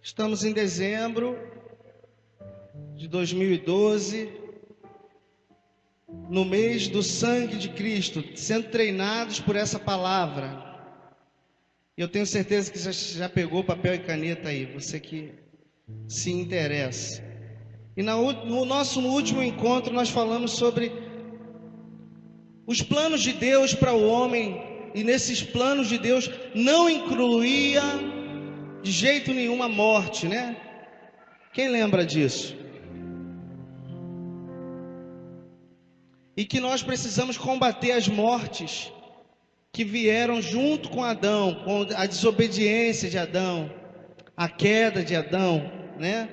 Estamos em dezembro de 2012, no mês do sangue de Cristo, sendo treinados por essa palavra. Eu tenho certeza que já pegou papel e caneta aí, você que se interessa. E no nosso último encontro nós falamos sobre os planos de Deus para o homem, e nesses planos de Deus não incluía de jeito nenhum a morte, né? Quem lembra disso? E que nós precisamos combater as mortes que vieram junto com Adão, com a desobediência de Adão, a queda de Adão, né?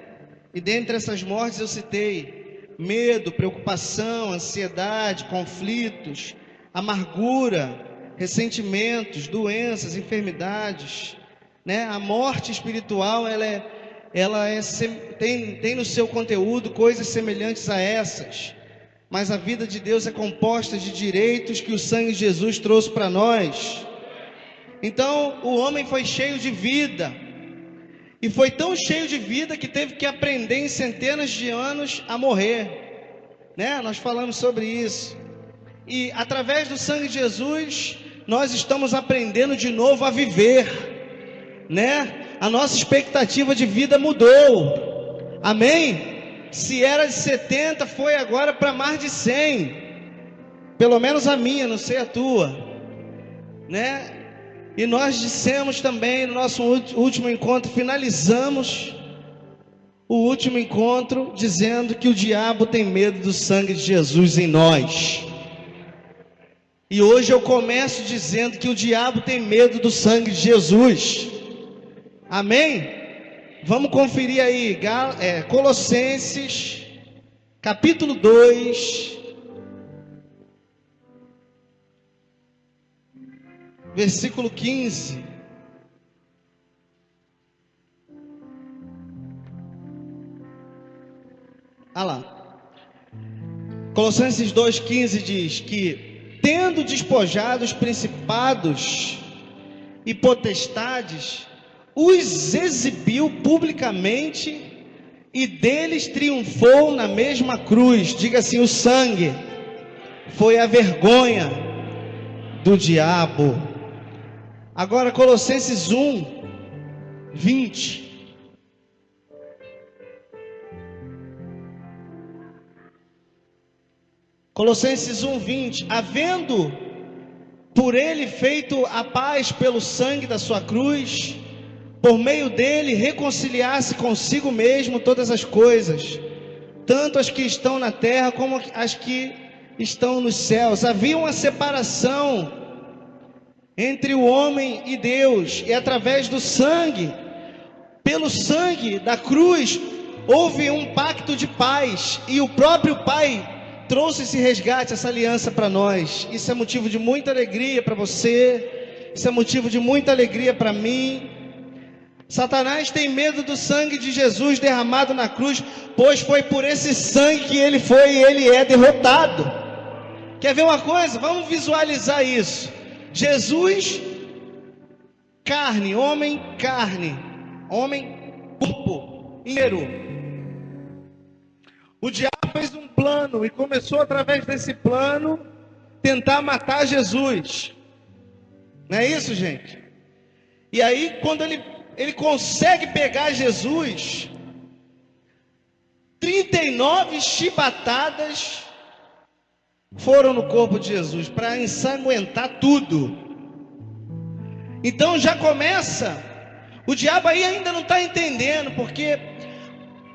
E dentre essas mortes eu citei medo, preocupação, ansiedade, conflitos, amargura, ressentimentos, doenças, enfermidades, né? A morte espiritual, tem no seu conteúdo coisas semelhantes a essas. Mas a vida de Deus é composta de direitos que o sangue de Jesus trouxe para nós. Então o homem foi cheio de vida, e foi tão cheio de vida que teve que aprender em centenas de anos a morrer, né? Nós falamos sobre isso. E através do sangue de Jesus nós estamos aprendendo de novo a viver, né? A nossa expectativa de vida mudou. Amém? Se era de 70, foi agora para mais de 100. Pelo menos a minha, não sei a tua, né? E nós dissemos também no nosso último encontro, finalizamos o último encontro dizendo que o diabo tem medo do sangue de Jesus em nós. E hoje eu começo dizendo que o diabo tem medo do sangue de Jesus. Amém? Vamos conferir aí, Colossenses, capítulo 2, versículo 15. Olha lá. Colossenses 2,15 diz que, tendo despojado os principados e potestades, os exibiu publicamente e deles triunfou na mesma cruz. Diga assim: o sangue foi a vergonha do diabo. Agora Colossenses 1:20. Colossenses 1:20. Havendo por ele feito a paz pelo sangue da sua cruz, por meio dele reconciliar-se consigo mesmo todas as coisas, tanto as que estão na terra como as que estão nos céus. Havia uma separação entre o homem e Deus, e através do sangue, pelo sangue da cruz, houve um pacto de paz, e o próprio Pai trouxe esse resgate, essa aliança para nós. Isso é motivo de muita alegria para você, isso é motivo de muita alegria para mim. Satanás tem medo do sangue de Jesus derramado na cruz, pois foi por esse sangue que ele foi e ele é derrotado. Quer ver uma coisa? Vamos visualizar isso. Jesus, carne, homem, corpo inteiro. O diabo fez um plano e começou através desse plano tentar matar Jesus. Não é isso, gente? E aí quando ele consegue pegar Jesus, 39 chibatadas foram no corpo de Jesus para ensanguentar tudo. Então já começa, o diabo aí ainda não está entendendo, porque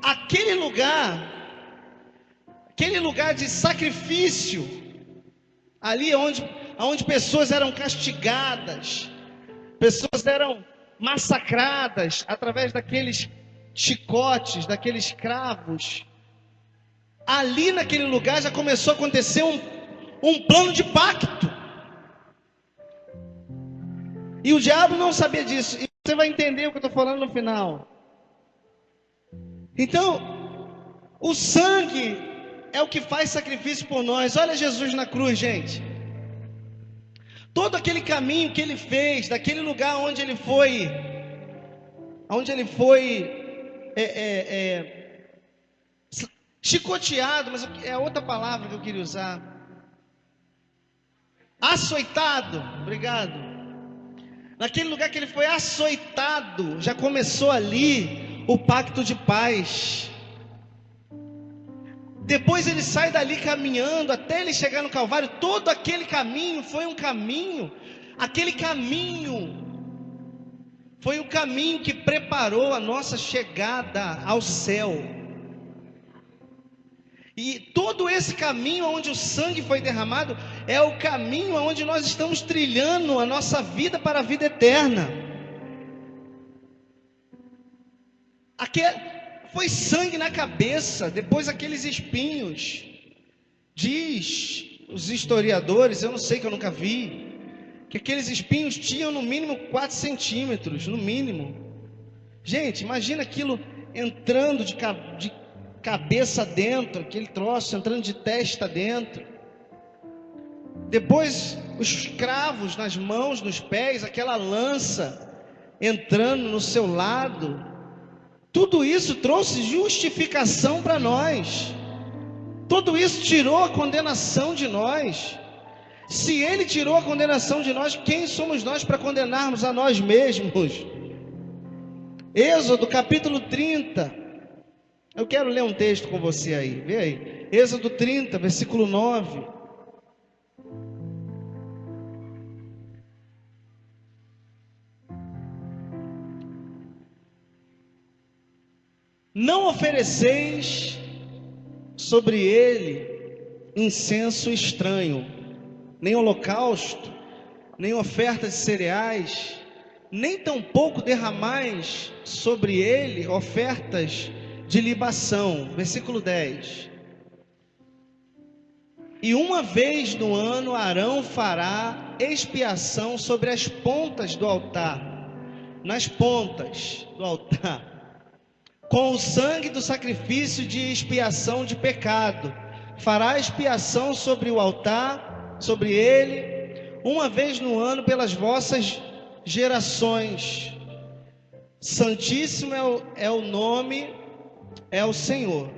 aquele lugar de sacrifício, ali onde pessoas eram castigadas, pessoas eram massacradas através daqueles chicotes, daqueles cravos, ali naquele lugar já começou a acontecer um plano de pacto, e o diabo não sabia disso, e você vai entender o que eu estou falando no final. Então, o sangue é o que faz sacrifício por nós. Olha Jesus na cruz, gente. Todo aquele caminho que ele fez, daquele lugar onde ele foi chicoteado, mas é outra palavra que eu queria usar. Açoitado, obrigado. Naquele lugar que ele foi açoitado, já começou ali o pacto de paz. Depois ele sai dali caminhando até ele chegar no Calvário. Todo aquele caminho foi um caminho. Aquele caminho foi o caminho que preparou a nossa chegada ao céu. E todo esse caminho onde o sangue foi derramado é o caminho onde nós estamos trilhando a nossa vida para a vida eterna. Aqui foi sangue na cabeça, depois aqueles espinhos. Diz os historiadores, eu não sei, que eu nunca vi, que aqueles espinhos tinham no mínimo 4 centímetros, no mínimo. Gente, imagina aquilo entrando de cabeça dentro, aquele troço entrando de testa dentro. Depois os cravos nas mãos, nos pés, aquela lança entrando no seu lado. Tudo isso trouxe justificação para nós. Tudo isso tirou a condenação de nós. Se Ele tirou a condenação de nós, quem somos nós para condenarmos a nós mesmos? Êxodo capítulo 30. Eu quero ler um texto com você aí. Vê aí. Êxodo 30, versículo 9. Não ofereceis sobre ele incenso estranho, nem holocausto, nem oferta de cereais, nem tampouco derramais sobre ele ofertas de libação. Versículo 10. E uma vez no ano Arão fará expiação sobre as pontas do altar, nas pontas do altar, com o sangue do sacrifício de expiação de pecado. Fará expiação sobre o altar, sobre ele, uma vez no ano pelas vossas gerações. Santíssimo é o nome, é o Senhor.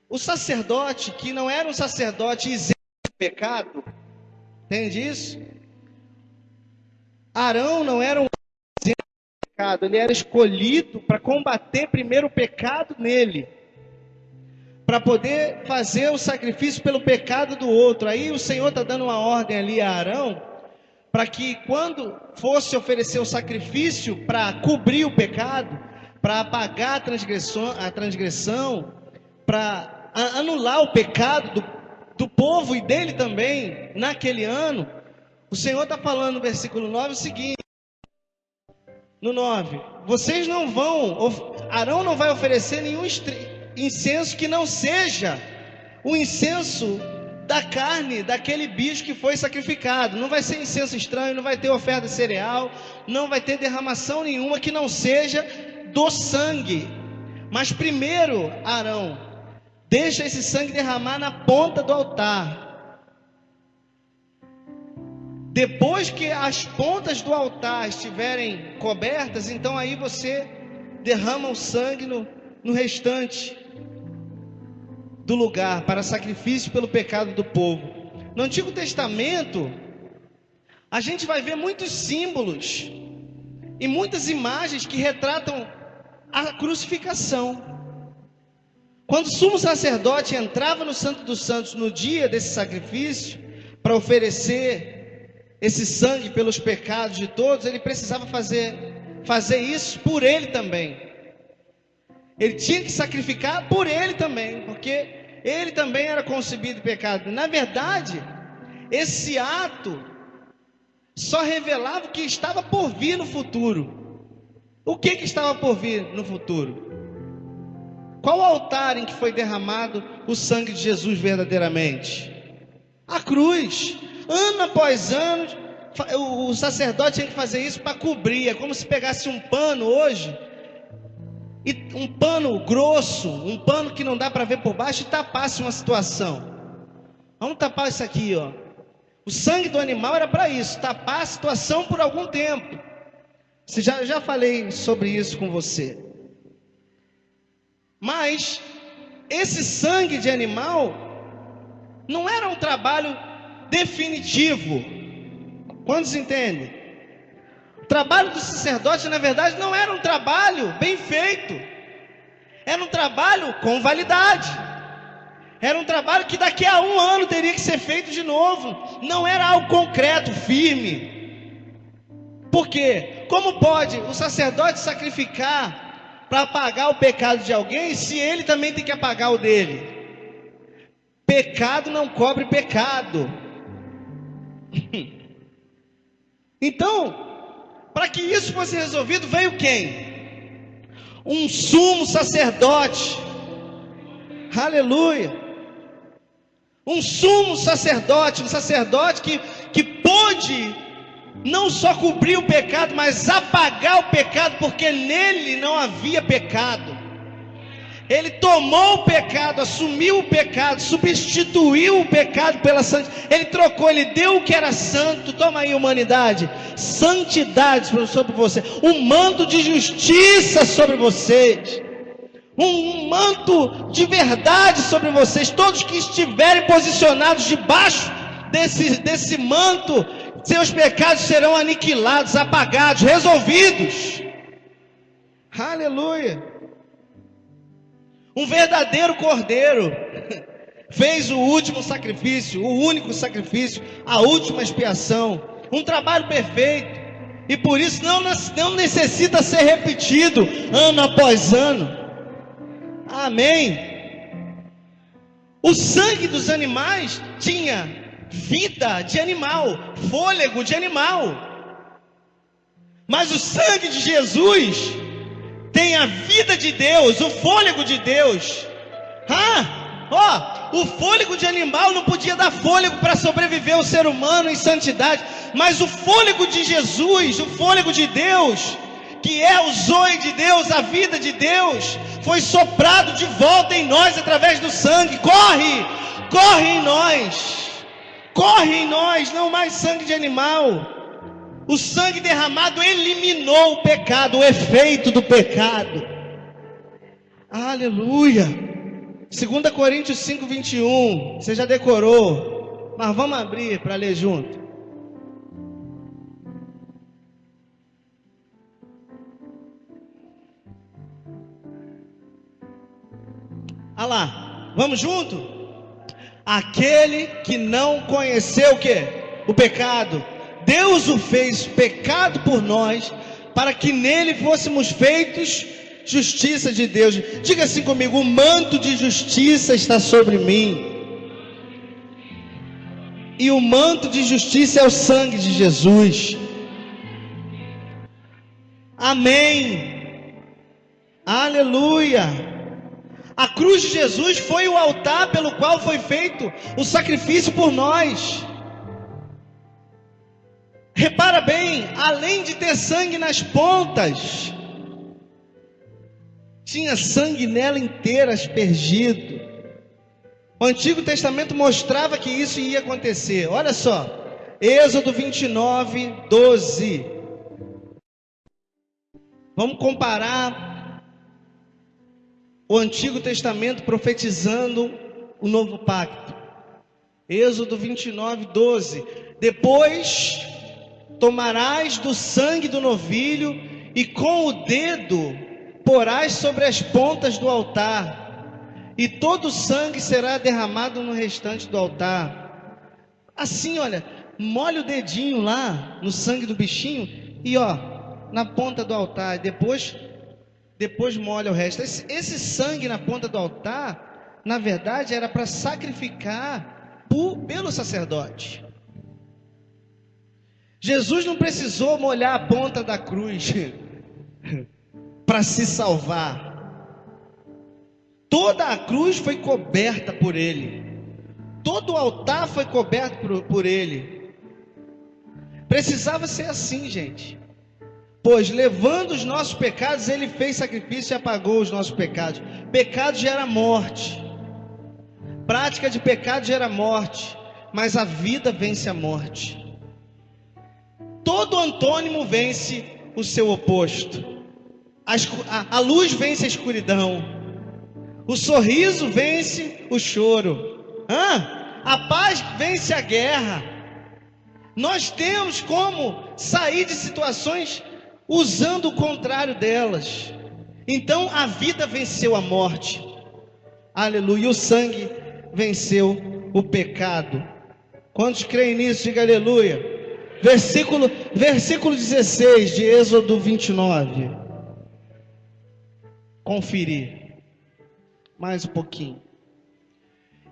O sacerdote, que não era um sacerdote isento de pecado, entende isso? Arão não era um isento de pecado, ele era escolhido para combater primeiro o pecado nele, para poder fazer o sacrifício pelo pecado do outro. Aí o Senhor está dando uma ordem ali a Arão, para que quando fosse oferecer o sacrifício para cobrir o pecado, para apagar a transgressão, para anular o pecado do povo e dele também, naquele ano, o Senhor está falando no versículo 9 o seguinte, no 9, vocês não vão, Arão não vai oferecer nenhum incenso que não seja o incenso da carne daquele bicho que foi sacrificado. Não vai ser incenso estranho, não vai ter oferta de cereal, não vai ter derramação nenhuma que não seja do sangue. Mas primeiro, Arão, deixa esse sangue derramar na ponta do altar. Depois que as pontas do altar estiverem cobertas, então aí você derrama o sangue no restante do lugar, para sacrifício pelo pecado do povo. No Antigo Testamento, a gente vai ver muitos símbolos e muitas imagens que retratam a crucificação. Quando o sumo sacerdote entrava no Santo dos Santos no dia desse sacrifício, para oferecer esse sangue pelos pecados de todos, ele precisava fazer isso por ele também. Ele tinha que sacrificar por ele também, porque ele também era concebido em pecado. Na verdade, esse ato só revelava o que estava por vir no futuro. O que estava por vir no futuro? Qual o altar em que foi derramado o sangue de Jesus verdadeiramente? A cruz. Ano após ano, o sacerdote tinha que fazer isso para cobrir. É como se pegasse um pano hoje, e um pano grosso, um pano que não dá para ver por baixo, e tapasse uma situação. Vamos tapar isso aqui, ó. O sangue do animal era para isso, tapar a situação por algum tempo. Já falei sobre isso com você. Mas esse sangue de animal não era um trabalho definitivo. Quantos entendem? O trabalho do sacerdote, na verdade, não era um trabalho bem feito. Era um trabalho com validade. Era um trabalho que daqui a 1 ano teria que ser feito de novo. Não era algo concreto, firme. Por quê? Como pode o sacerdote sacrificar para apagar o pecado de alguém, se ele também tem que apagar o dele? Pecado não cobre pecado. Então, para que isso fosse resolvido, veio quem? Um sumo sacerdote. Aleluia. Um sumo sacerdote, um sacerdote que pôde não só cobrir o pecado, mas apagar o pecado, porque nele não havia pecado. Ele tomou o pecado, assumiu o pecado, substituiu o pecado pela santidade. Ele trocou, ele deu o que era santo. Toma aí, humanidade, santidade sobre você, um manto de justiça sobre vocês, um manto de verdade sobre vocês. Todos que estiverem posicionados debaixo desse manto, seus pecados serão aniquilados, apagados, resolvidos. Aleluia. Um verdadeiro cordeiro fez o último sacrifício, o único sacrifício, a última expiação. Um trabalho perfeito. E por isso não necessita ser repetido ano após ano. Amém. O sangue dos animais tinha vida de animal, fôlego de animal. Mas o sangue de Jesus tem a vida de Deus, o fôlego de Deus. O fôlego de animal não podia dar fôlego para sobreviver o ser humano em santidade, mas o fôlego de Jesus, o fôlego de Deus, que é o zoe de Deus, a vida de Deus, foi soprado de volta em nós através do sangue. Corre em nós, não mais sangue de animal. O sangue derramado eliminou o pecado, o efeito do pecado. Aleluia. 2 Coríntios 5, 21. Você já decorou, mas vamos abrir para ler junto. Olha lá, vamos junto? Aquele que não conheceu o quê? O pecado, Deus o fez pecado por nós, para que nele fôssemos feitos justiça de Deus. Diga assim comigo: o manto de justiça está sobre mim. E o manto de justiça é o sangue de Jesus. Amém. Aleluia. A cruz de Jesus foi o altar pelo qual foi feito o sacrifício por nós. Repara bem, além de ter sangue nas pontas, tinha sangue nela inteira aspergido. O Antigo Testamento mostrava que isso ia acontecer. Olha só, Êxodo 29, 12. Vamos comparar o Antigo Testamento profetizando o novo pacto. Êxodo 29, 12. Depois tomarás do sangue do novilho e com o dedo porás sobre as pontas do altar, e todo o sangue será derramado no restante do altar. Assim, olha, molha o dedinho lá no sangue do bichinho e na ponta do altar. Depois molha o resto. Esse sangue na ponta do altar, na verdade, era para sacrificar pelo sacerdote. Jesus não precisou molhar a ponta da cruz para se salvar. Toda a cruz foi coberta por ele. Todo o altar foi coberto por ele. Precisava ser assim, gente. Pois levando os nossos pecados, ele fez sacrifício e apagou os nossos pecados. Pecado gera morte. Prática de pecado gera morte. Mas a vida vence a morte. Todo antônimo vence o seu oposto. A luz vence a escuridão. O sorriso vence o choro. A paz vence a guerra. Nós temos como sair de situações usando o contrário delas. Então a vida venceu a morte. Aleluia. E o sangue venceu o pecado. Quantos creem nisso? Diga aleluia. Versículo 16 de Êxodo 29. Conferir. Mais um pouquinho.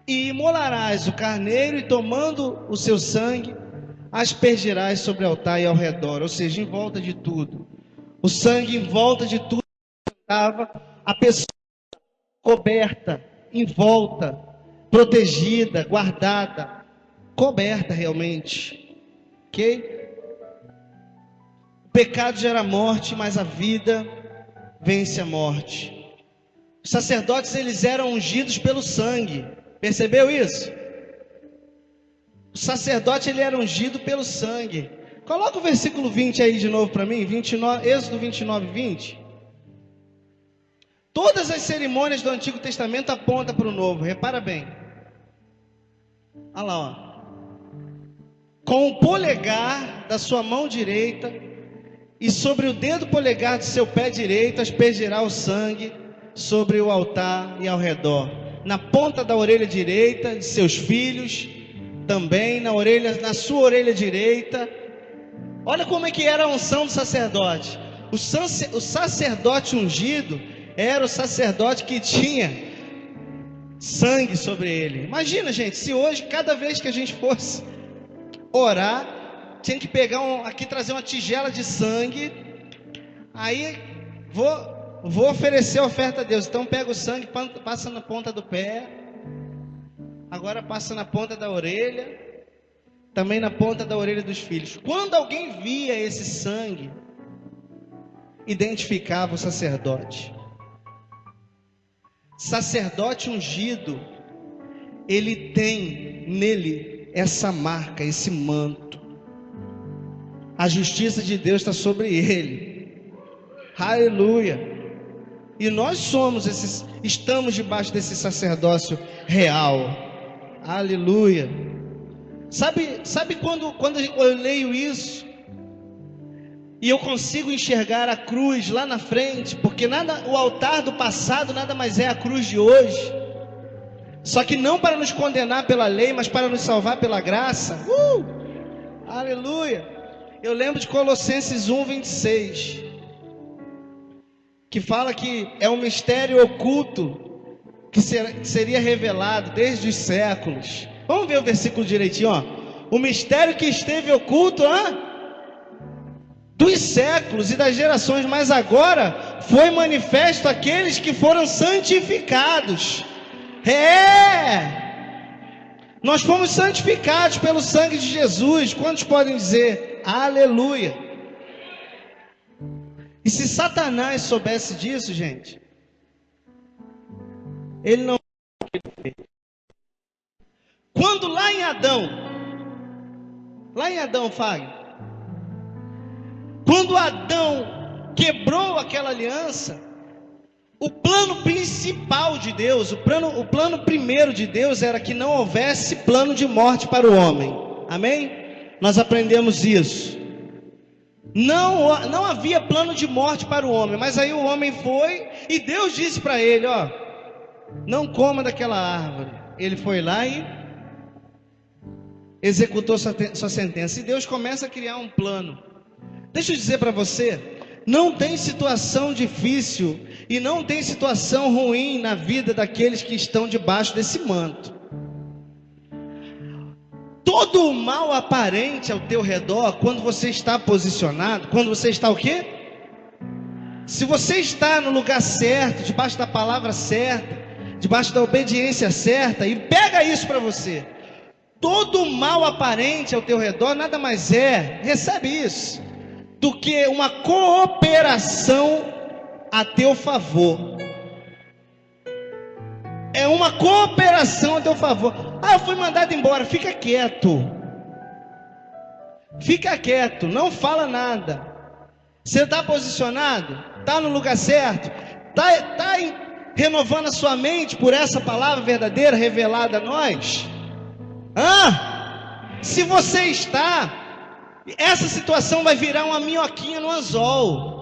E imolarás o carneiro, e tomando o seu sangue, aspergirás sobre o altar e ao redor, ou seja, em volta de tudo. O sangue em volta de tudo estava, a pessoa coberta, em volta, protegida, guardada, coberta realmente. Ok? O pecado gera morte, mas a vida vence a morte. Os sacerdotes, eles eram ungidos pelo sangue. Percebeu isso? O sacerdote, ele era ungido pelo sangue. Coloca o versículo 20 aí de novo para mim. 29, Êxodo 29, 20. Todas as cerimônias do Antigo Testamento apontam para o Novo. Repara bem. Olha lá, ó. Com o polegar da sua mão direita e sobre o dedo polegar do seu pé direito aspergirá o sangue sobre o altar e ao redor. Na ponta da orelha direita de seus filhos, também na sua orelha direita. Olha como é que era a unção do sacerdote. O sacerdote ungido era o sacerdote que tinha sangue sobre ele. Imagina, gente, se hoje, cada vez que a gente fosse orar, tinha que pegar trazer uma tigela de sangue. Aí vou oferecer a oferta a Deus. Então pega o sangue, passa na ponta do pé, agora passa na ponta da orelha, também na ponta da orelha dos filhos. Quando alguém via esse sangue, identificava o sacerdote. Sacerdote ungido, ele tem nele essa marca, esse manto. A justiça de Deus está sobre ele. Aleluia. E nós estamos debaixo desse sacerdócio real. Aleluia. Sabe quando eu leio isso e eu consigo enxergar a cruz lá na frente, porque o altar do passado nada mais é a cruz de hoje. Só que não para nos condenar pela lei, mas para nos salvar pela graça. Aleluia. Eu lembro de Colossenses 1:26, que fala que é um mistério oculto que seria revelado desde os séculos. Vamos ver o versículo direitinho, ó. O mistério que esteve oculto, dos séculos e das gerações, mas agora foi manifesto àqueles que foram santificados. Nós fomos santificados pelo sangue de Jesus. Quantos podem dizer aleluia? E se Satanás soubesse disso, gente, ele não... Quando lá em Adão, Fábio, quando Adão quebrou aquela aliança, o plano principal de Deus, o plano primeiro de Deus era que não houvesse plano de morte para o homem. Amém? Nós aprendemos isso. Não havia plano de morte para o homem, mas aí o homem foi e Deus disse para ele, ó, não coma daquela árvore. Ele foi lá e executou sua sentença. E Deus começa a criar um plano. Deixa eu dizer para você, não tem situação difícil e não tem situação ruim na vida daqueles que estão debaixo desse manto. Todo o mal aparente ao teu redor, quando você está posicionado, quando você está o quê? Se você está no lugar certo, debaixo da palavra certa, debaixo da obediência certa, e pega isso para você, todo o mal aparente ao teu redor nada mais é, recebe isso, do que uma cooperação a teu favor. É uma cooperação a teu favor. Eu fui mandado embora. Fica quieto. Fica quieto, não fala nada. Você está posicionado? Está no lugar certo? Está renovando a sua mente por essa palavra verdadeira revelada a nós? Se você está, essa situação vai virar uma minhoquinha no anzol.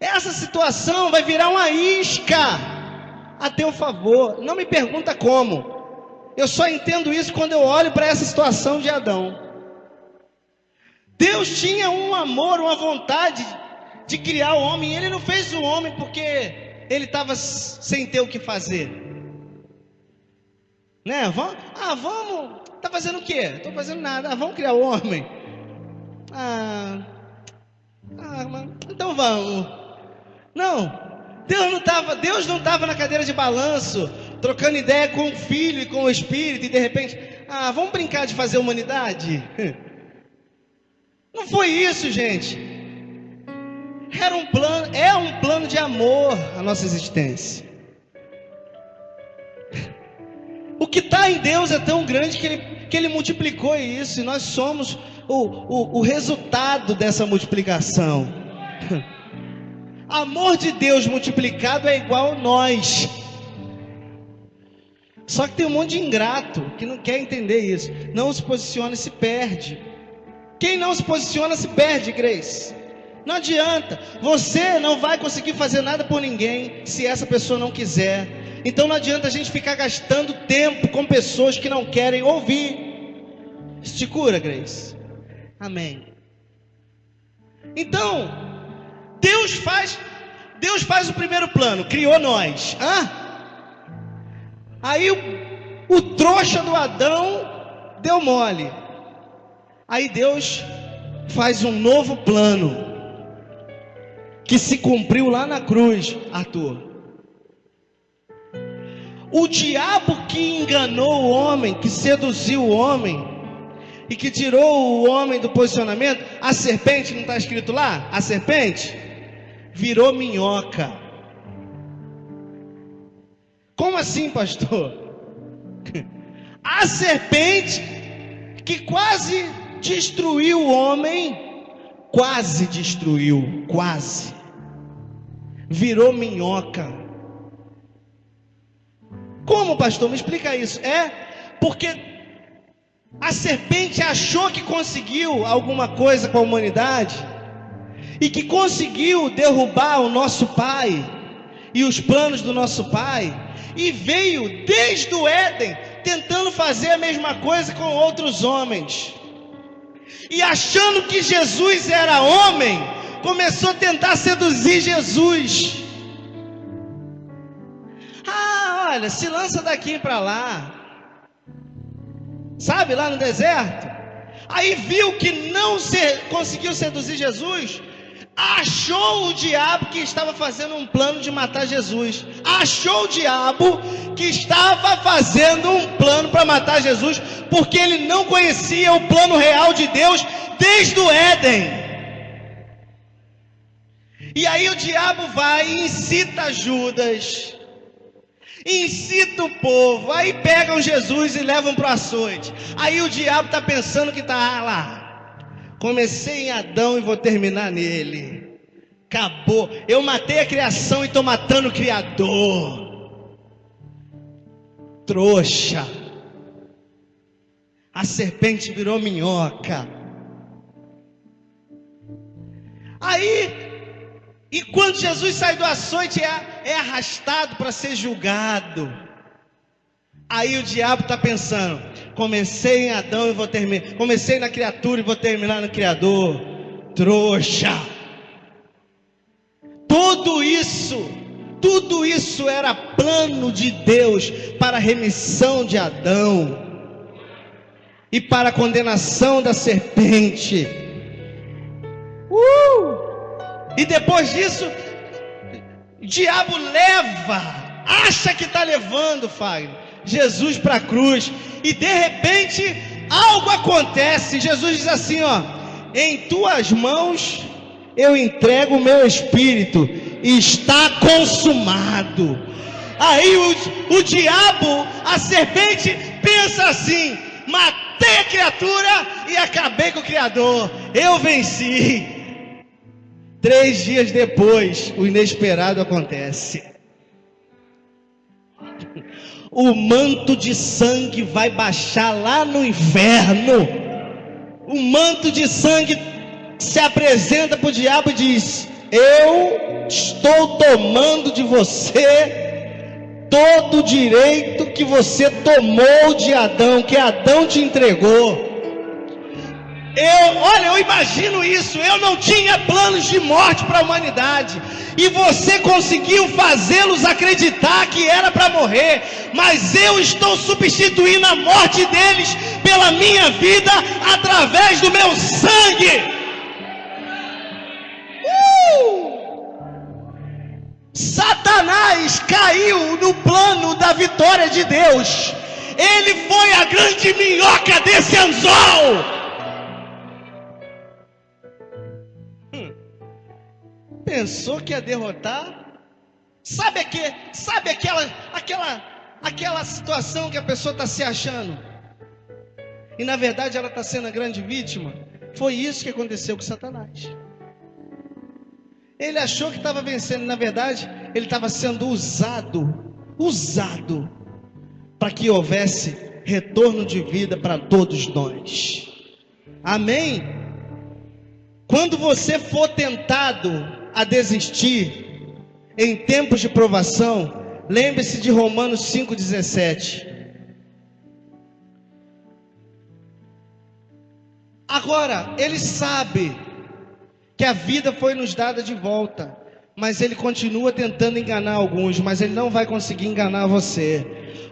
Essa situação vai virar uma isca a teu favor. Não me pergunta como. Eu só entendo isso quando eu olho para essa situação de Adão. Deus tinha um amor, uma vontade de criar o homem. Ele não fez o homem porque ele estava sem ter o que fazer, né? Vamos, tá fazendo o quê? Não tô fazendo nada. Vamos criar o homem. Então vamos. Não, Deus não estava na cadeira de balanço, trocando ideia com o Filho e com o Espírito, e de repente, vamos brincar de fazer humanidade? Não foi isso, gente. Era um plano, é um plano de amor a nossa existência. O que está em Deus é tão grande que Ele multiplicou isso, e nós somos o resultado dessa multiplicação. Amor de Deus multiplicado é igual a nós. Só que tem um monte de ingrato que não quer entender isso. Não se posiciona e se perde. Quem não se posiciona se perde, Grace. Não adianta. Você não vai conseguir fazer nada por ninguém se essa pessoa não quiser. Então não adianta a gente ficar gastando tempo com pessoas que não querem ouvir. Isso te cura, Grace? Amém. Então, Deus faz o primeiro plano, criou nós. Aí o trouxa do Adão deu mole. Aí Deus faz um novo plano, que se cumpriu lá na cruz, Arthur. O diabo que enganou o homem, que seduziu o homem, e que tirou o homem do posicionamento, a serpente, não está escrito lá? A serpente virou minhoca. Como assim, pastor? A serpente que quase destruiu o homem, virou minhoca. Como, pastor? Me explica isso. Porque a serpente achou que conseguiu alguma coisa com a humanidade, e que conseguiu derrubar o nosso pai e os planos do nosso pai, e veio desde o Éden tentando fazer a mesma coisa com outros homens, e achando que Jesus era homem, começou a tentar seduzir Jesus. Olha, se lança daqui para lá, sabe, lá no deserto. Aí viu que não conseguiu seduzir Jesus, achou o diabo que estava fazendo um plano de matar Jesus. Achou o diabo que estava fazendo um plano para matar Jesus, porque ele não conhecia o plano real de Deus desde o Éden. E aí o diabo vai e incita Judas, incita o povo, aí pegam Jesus e levam para o açoite. Aí o diabo está pensando que está lá. Comecei em Adão e vou terminar nele. Acabou. Eu matei a criação e estou matando o Criador. Trouxa. A serpente virou minhoca. Aí, e quando Jesus sai do açoite, é arrastado para ser julgado. Aí o diabo está pensando: comecei em Adão e vou terminar. Comecei na criatura e vou terminar no Criador. Trouxa. Tudo isso era plano de Deus para a remissão de Adão e para a condenação da serpente. E depois disso, o diabo acha que está levando, Fagner, Jesus para a cruz, e de repente algo acontece. Jesus diz assim: em tuas mãos eu entrego o meu espírito, e está consumado. Aí o diabo, a serpente, pensa assim: matei a criatura e acabei com o Criador, eu venci. 3 dias depois, o inesperado acontece. O manto de sangue vai baixar lá no inferno. O manto de sangue se apresenta para o diabo e diz: eu estou tomando de você todo o direito que você tomou de Adão, que Adão te entregou. Eu imagino isso. Eu não tinha planos de morte para a humanidade, e você conseguiu fazê-los acreditar que era para morrer, mas eu estou substituindo a morte deles pela minha vida, através do meu sangue. Satanás caiu no plano da vitória de Deus. Ele foi a grande minhoca desse anzol. Pensou que ia derrotar? Sabe aquela situação que a pessoa está se achando, e na verdade ela está sendo a grande vítima? Foi isso que aconteceu com Satanás. Ele achou que estava vencendo, na verdade ele estava sendo usado para que houvesse retorno de vida para todos nós. Amém? Quando você for tentado a desistir em tempos de provação, lembre-se de Romanos 5,17. Agora, ele sabe que a vida foi nos dada de volta, mas ele continua tentando enganar alguns, mas ele não vai conseguir enganar você,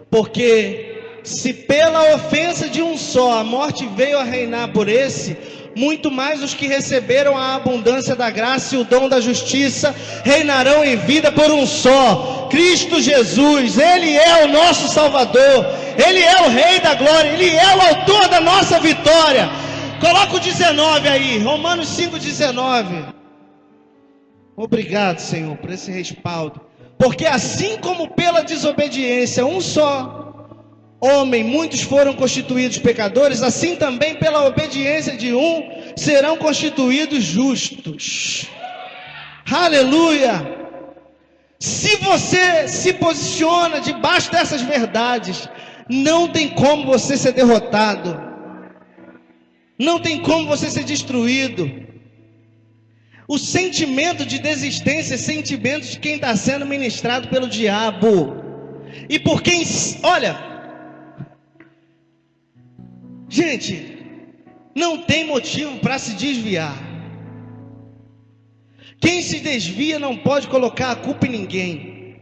porque se pela ofensa de um só a morte veio a reinar por esse, muito mais os que receberam a abundância da graça e o dom da justiça reinarão em vida por um só, Cristo Jesus. Ele é o nosso Salvador, Ele é o Rei da Glória, Ele é o autor da nossa vitória. Coloca o 19 aí, Romanos 5,19. Obrigado, Senhor, por esse respaldo. Porque assim como pela desobediência um só homem, muitos foram constituídos pecadores, assim também pela obediência de um serão constituídos justos. Aleluia! Se você se posiciona debaixo dessas verdades, não tem como você ser derrotado, não tem como você ser destruído. O sentimento de desistência é sentimento de quem está sendo ministrado pelo diabo, e por quem, olha, gente, não tem motivo para se desviar. Quem se desvia não pode colocar a culpa em ninguém,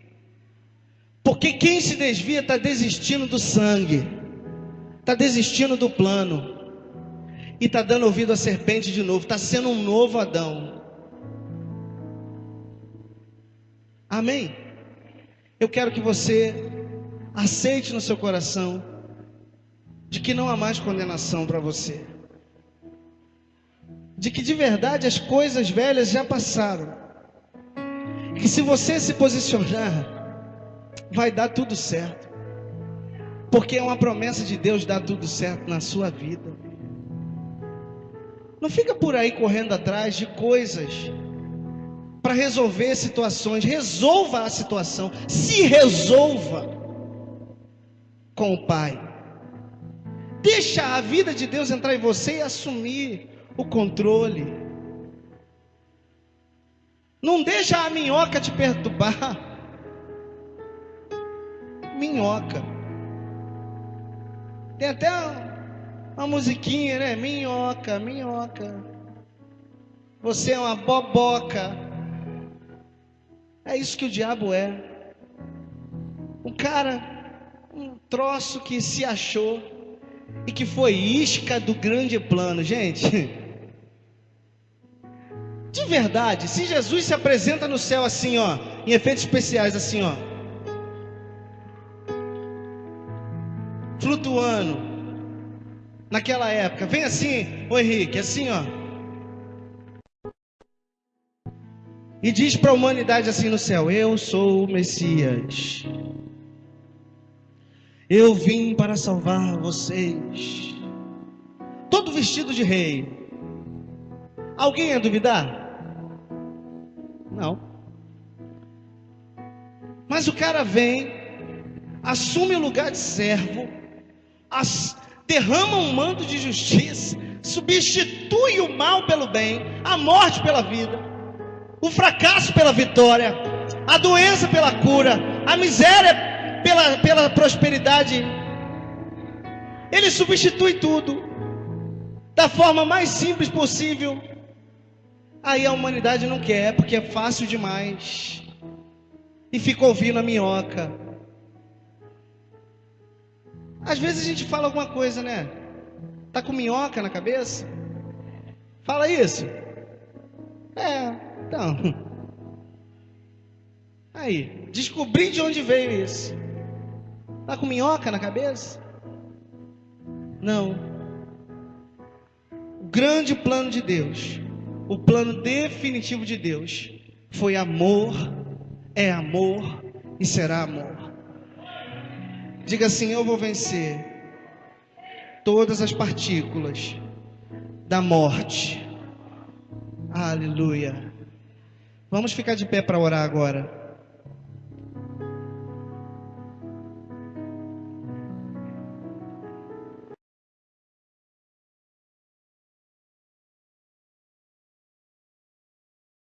porque quem se desvia está desistindo do sangue, está desistindo do plano, e está dando ouvido à serpente de novo, está sendo um novo Adão. Amém? Eu quero que você aceite no seu coração de que não há mais condenação para você, de que de verdade as coisas velhas já passaram, que se você se posicionar, vai dar tudo certo, porque é uma promessa de Deus dar tudo certo na sua vida. Não fica por aí correndo atrás de coisas para resolver situações. Resolva a situação, se resolva com o Pai. Deixa a vida de Deus entrar em você e assumir o controle. Não deixa a minhoca te perturbar. Minhoca. Tem até uma musiquinha, né? Minhoca, minhoca. Você é uma boboca. É isso que o diabo é. Um cara, um troço que se achou e que foi isca do grande plano. Gente, de verdade, se Jesus se apresenta no céu assim, ó, em efeitos especiais assim, ó, flutuando, naquela época, vem assim, ô Henrique, assim, ó, e diz para a humanidade assim no céu: eu sou o Messias, eu vim para salvar vocês, todo vestido de rei. Alguém ia duvidar? Não. Mas o cara vem, assume o lugar de servo, derrama um manto de justiça, substitui o mal pelo bem, a morte pela vida, o fracasso pela vitória, a doença pela cura, a miséria pela prosperidade. Ele substitui tudo da forma mais simples possível. Aí a humanidade não quer, porque é fácil demais, e fica ouvindo a minhoca. Às vezes a gente fala alguma coisa, né? Tá com minhoca na cabeça? Fala isso. Então. Aí, descobri de onde veio isso. Tá com minhoca na cabeça? Não. O grande plano de Deus, o plano definitivo de Deus, foi amor, é amor e será amor. Diga assim: eu vou vencer todas as partículas da morte. Aleluia. Vamos ficar de pé para orar agora.